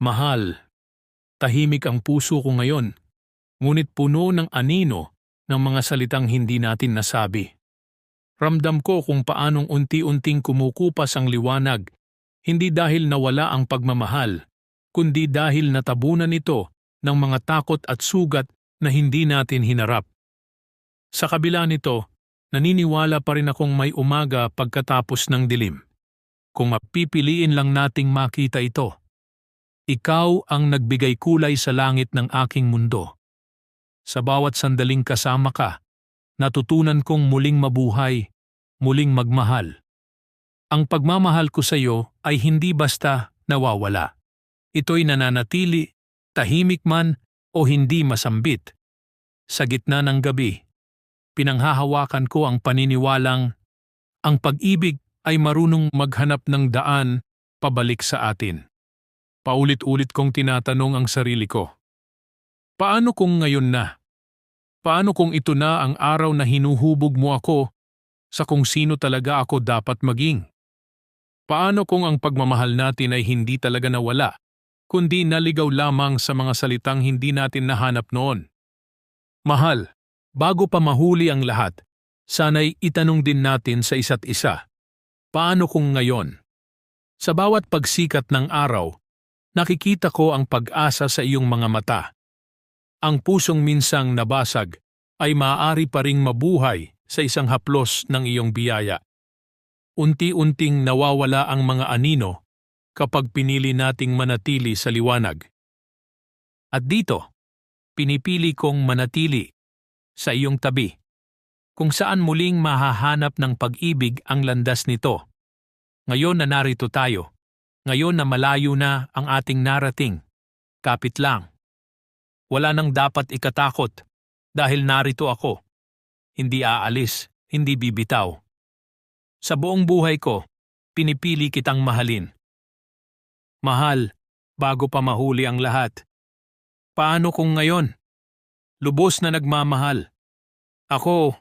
Mahal, tahimik ang puso ko ngayon, ngunit puno ng anino ng mga salitang hindi natin nasabi. Ramdam ko kung paanong unti-unting kumukupas ang liwanag, hindi dahil nawala ang pagmamahal, kundi dahil natabunan ito ng mga takot at sugat na hindi natin hinarap. Sa kabila nito, naniniwala pa rin akong may umaga pagkatapos ng dilim. Kung mapipiliin lang nating makita ito. Ikaw ang nagbigay kulay sa langit ng aking mundo. Sa bawat sandaling kasama ka, natutunan kong muling mabuhay, muling magmahal. Ang pagmamahal ko sa iyo ay hindi basta nawawala. Ito'y nananatili, tahimik man o hindi masambit. Sa gitna ng gabi, pinanghahawakan ko ang paniniwalang ang pag-ibig ay marunong maghanap ng daan pabalik sa atin. Paulit-ulit kong tinatanong ang sarili ko. Paano kung ngayon na? Paano kung ito na ang araw na hinuhubog mo ako sa kung sino talaga ako dapat maging? Paano kung ang pagmamahal natin ay hindi talaga nawala, kundi naligaw lamang sa mga salitang hindi natin nahanap noon? Mahal, bago pa mahuli ang lahat, sana'y itanong din natin sa isa't isa. Paano kung ngayon? Sa bawat pagsikat ng araw, nakikita ko ang pag-asa sa iyong mga mata. Ang pusong minsang nabasag ay maaari pa ring mabuhay sa isang haplos ng iyong biyaya. Unti-unting nawawala ang mga anino kapag pinili nating manatili sa liwanag. At dito, pinipili kong manatili sa iyong tabi, kung saan muling mahahanap ng pag-ibig ang landas nito. Ngayon na narito tayo, ngayon na malayo na ang ating narating, kapit lang. Wala nang dapat ikatakot dahil narito ako. Hindi aalis, hindi bibitaw. Sa buong buhay ko, pinipili kitang mahalin. Mahal, bago pa mahuli ang lahat. Paano kung ngayon? Lubos na nagmamahal. Ako,